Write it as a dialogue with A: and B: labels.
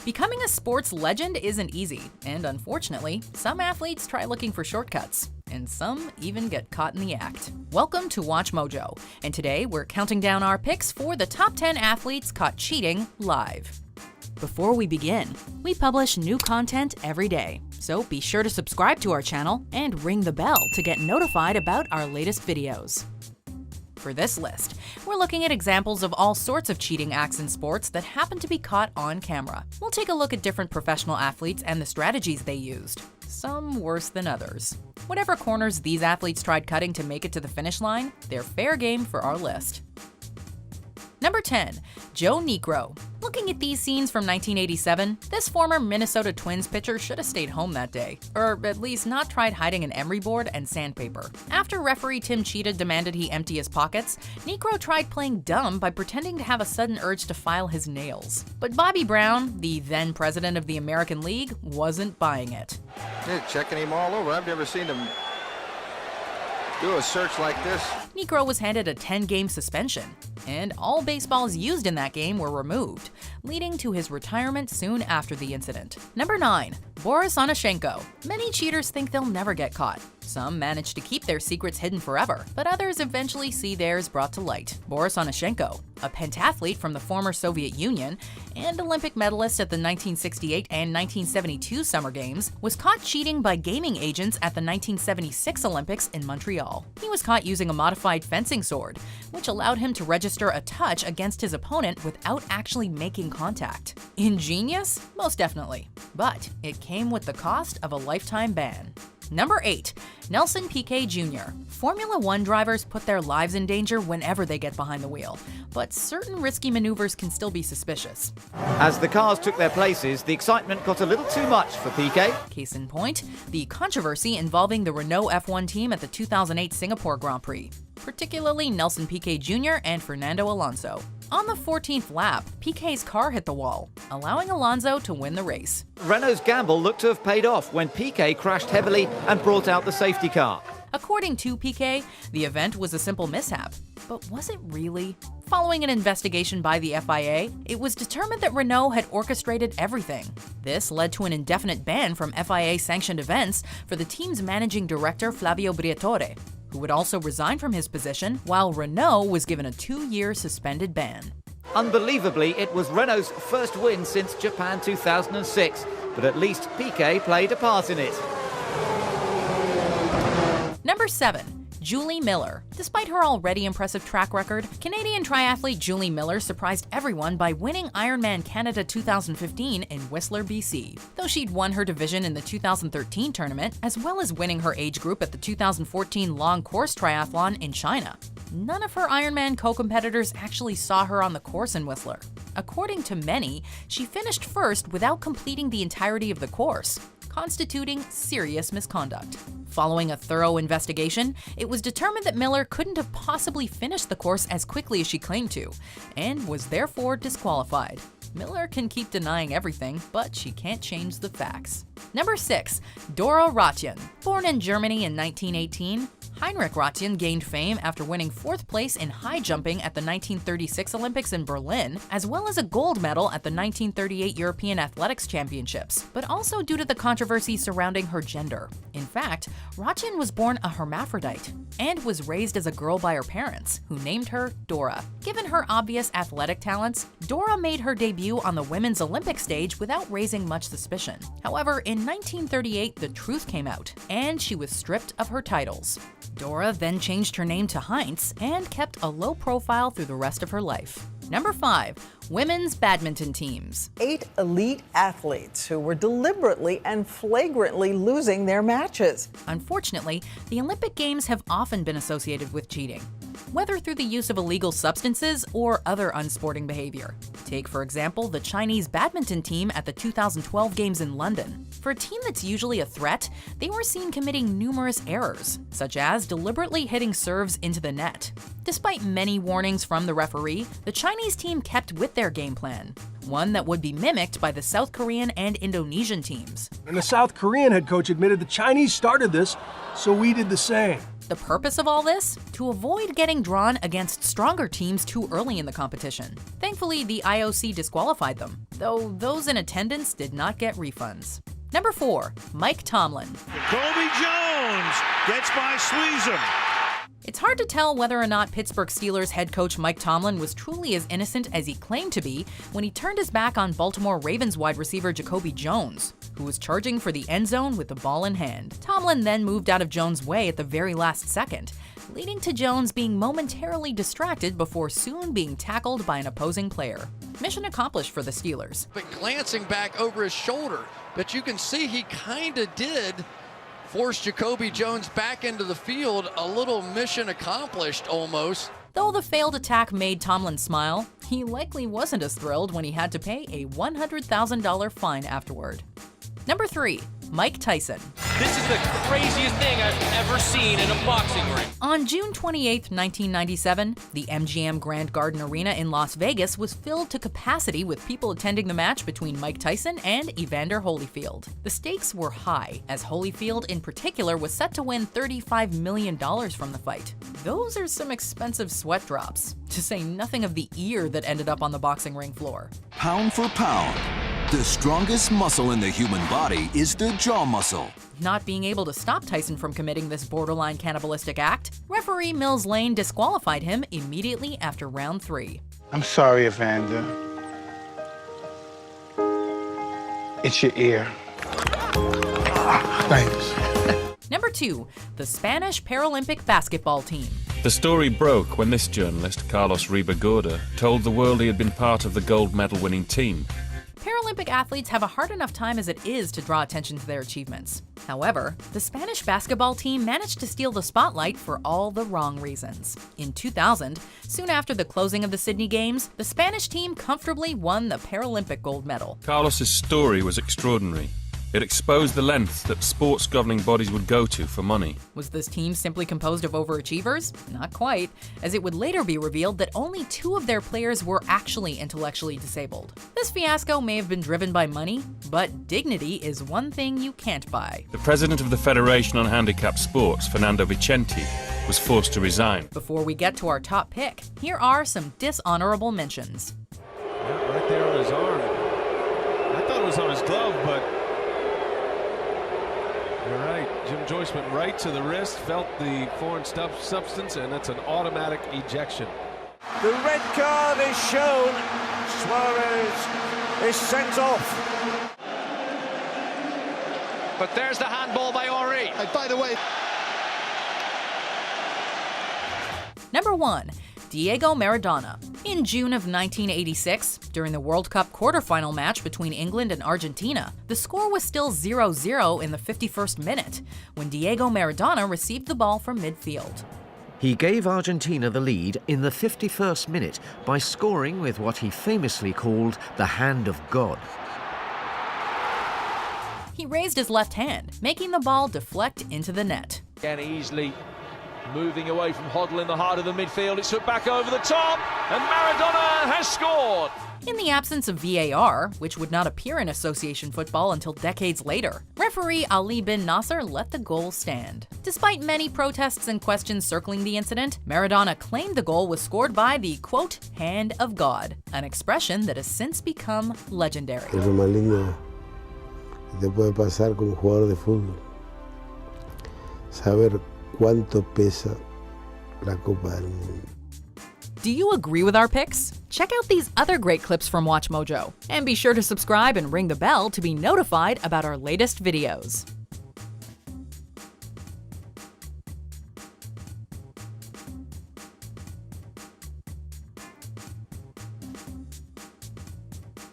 A: Becoming a sports legend isn't easy, and unfortunately, some athletes try looking for shortcuts, and some even get caught in the act. Welcome to Watch Mojo, and today we're counting down our picks for the top 10 athletes caught cheating live. Before we begin, we publish new content every day, so be sure to subscribe to our channel and ring the bell to get notified about our latest videos. For this list, we're looking at examples of all sorts of cheating acts in sports that happen to be caught on camera. We'll take a look at different professional athletes and the strategies they used, some worse than others. Whatever corners these athletes tried cutting to make it to the finish line, they're fair game for our list. Number 10. Joe Niekro. Looking at these scenes from 1987, this former Minnesota Twins pitcher should have stayed home that day, or at least not tried hiding an emery board and sandpaper. After referee Tim Cheetah demanded he empty his pockets, Niekro tried playing dumb by pretending to have a sudden urge to file his nails. But Bobby Brown, the then president of the American League, wasn't buying it.
B: They're checking him all over. I've never seen them do a search like this.
A: Niekro was handed a 10-game suspension, and all baseballs used in that game were removed, leading to his retirement soon after the incident. Number 9. Boris Onyshenko. Many cheaters think they'll never get caught. Some manage to keep their secrets hidden forever, but others eventually see theirs brought to light. Boris Onyshenko, a pentathlete from the former Soviet Union and Olympic medalist at the 1968 and 1972 Summer Games, was caught cheating by gaming agents at the 1976 Olympics in Montreal. He was caught using a modified fencing sword, which allowed him to register a touch against his opponent without actually making contact. Ingenious? Most definitely. But it came with the cost of a lifetime ban. Number 8. Nelson Piquet Jr. Formula One drivers put their lives in danger whenever they get behind the wheel, but certain risky maneuvers can still be suspicious.
C: As the cars took their places, the excitement got a little too much for Piquet.
A: Case in point, the controversy involving the Renault F1 team at the 2008 Singapore Grand Prix, particularly Nelson Piquet Jr. and Fernando Alonso. On the 14th lap, Piquet's car hit the wall, allowing Alonso to win the race.
C: Renault's gamble looked to have paid off when Piquet crashed heavily and brought out the safety car.
A: According to Piquet, the event was a simple mishap. But was it really? Following an investigation by the FIA, it was determined that Renault had orchestrated everything. This led to an indefinite ban from FIA-sanctioned events for the team's managing director Flavio Briatore, who would also resign from his position, while Renault was given a 2-year suspended ban.
C: Unbelievably, it was Renault's first win since Japan 2006, but at least Piquet played a part in it.
A: Number 7. Julie Miller. Despite her already impressive track record, Canadian triathlete Julie Miller surprised everyone by winning Ironman Canada 2015 in Whistler, BC. Though she'd won her division in the 2013 tournament, as well as winning her age group at the 2014 long course triathlon in China, none of her Ironman co-competitors actually saw her on the course in Whistler. According to many, she finished first without completing the entirety of the course, constituting serious misconduct. Following a thorough investigation, it was determined that Miller couldn't have possibly finished the course as quickly as she claimed to, and was therefore disqualified. Miller can keep denying everything, but she can't change the facts. Number 6. Dora Ratjen. Born in Germany in 1918, Heinrich Ratjen gained fame after winning 4th place in high jumping at the 1936 Olympics in Berlin, as well as a gold medal at the 1938 European Athletics Championships, but also due to the controversy surrounding her gender. In fact, Ratjen was born a hermaphrodite and was raised as a girl by her parents, who named her Dora. Given her obvious athletic talents, Dora made her debut on the women's Olympic stage without raising much suspicion. However, in 1938, the truth came out, and she was stripped of her titles. Dora then changed her name to Heinz and kept a low profile through the rest of her life. Number 5. Women's badminton teams.
D: 8 elite athletes who were deliberately and flagrantly losing their matches.
A: Unfortunately, the Olympic Games have often been associated with cheating, whether through the use of illegal substances or other unsporting behavior. Take, for example, the Chinese badminton team at the 2012 Games in London. For a team that's usually a threat, they were seen committing numerous errors, such as deliberately hitting serves into the net. Despite many warnings from the referee, the Chinese team kept with their game plan, one that would be mimicked by the South Korean and Indonesian teams.
E: And the South Korean head coach admitted the Chinese started this, so we did the same.
A: the purpose of all this? To avoid getting drawn against stronger teams too early in the competition. Thankfully, the IOC disqualified them, though those in attendance did not get refunds. Number 4, Mike Tomlin.
E: Jacoby Jones gets by Sweezum.
A: It's hard to tell whether or not Pittsburgh Steelers head coach Mike Tomlin was truly as innocent as he claimed to be when he turned his back on Baltimore Ravens wide receiver Jacoby Jones, who was charging for the end zone with the ball in hand. Tomlin then moved out of Jones' way at the very last second, leading to Jones being momentarily distracted before soon being tackled by an opposing player. Mission accomplished for the Steelers.
F: But glancing back over his shoulder, but you can see he kind of did force Jacoby Jones back into the field, a little mission accomplished almost.
A: Though the failed attack made Tomlin smile, he likely wasn't as thrilled when he had to pay a $100,000 fine afterward. Number 3, Mike Tyson.
G: This is the craziest thing I've ever seen in a boxing ring.
A: On June 28, 1997, the MGM Grand Garden Arena in Las Vegas was filled to capacity with people attending the match between Mike Tyson and Evander Holyfield. The stakes were high, as Holyfield in particular was set to win $35 million from the fight. Those are some expensive sweat drops, to say nothing of the ear that ended up on the boxing ring floor.
H: Pound for pound, the strongest muscle in the human body is the jaw muscle.
A: Not being able to stop Tyson from committing this borderline cannibalistic act, referee Mills Lane disqualified him immediately after round 3.
I: I'm sorry, Evander. It's your ear. Thanks.
A: Number 2, the Spanish Paralympic basketball team.
J: The story broke when this journalist, Carlos Ribagorda, told the world he had been part of the gold medal-winning team.
A: Paralympic athletes have a hard enough time as it is to draw attention to their achievements. However, the Spanish basketball team managed to steal the spotlight for all the wrong reasons. In 2000, soon after the closing of the Sydney Games, the Spanish team comfortably won the Paralympic gold medal.
J: Carlos's story was extraordinary. It exposed the lengths that sports governing bodies would go to for money.
A: Was this team simply composed of overachievers? Not quite, as it would later be revealed that only 2 of their players were actually intellectually disabled. This fiasco may have been driven by money, but dignity is one thing you can't buy.
J: The president of the Federation on Handicapped Sports, Fernando Vicente, was forced to resign.
A: Before we get to our top pick, here are some dishonorable mentions.
E: Yeah, right there on his arm. I thought it was on his glove, but you're right. Jim Joyce went right to the wrist, felt the foreign substance, and that's an automatic ejection. The red card is shown. Suarez is sent off.
G: But there's the handball by Henry.
E: And by the way,
A: Number 1, Diego Maradona. In June of 1986, during the World Cup quarterfinal match between England and Argentina, the score was still 0-0 in the 51st minute when Diego Maradona received the ball from midfield.
K: He gave Argentina the lead in the 51st minute by scoring with what he famously called the hand of God.
A: He raised his left hand, making the ball deflect into the net.
G: Again, easily moving away from Hoddle in the heart of the midfield. It's put back over the top, and Maradona has scored.
A: In the absence of VAR, which would not appear in association football until decades later, referee Ali bin Nasser let the goal stand. Despite many protests and questions circling the incident, Maradona claimed the goal was scored by the, quote, hand of God, an expression that has since become legendary.
L: El Ronaldinho te puede pasar como jugador de fútbol. Saber cuánto pesa la Copa del Mundo.
A: Do you agree with our picks? Check out these other great clips from WatchMojo, and be sure to subscribe and ring the bell to be notified about our latest videos.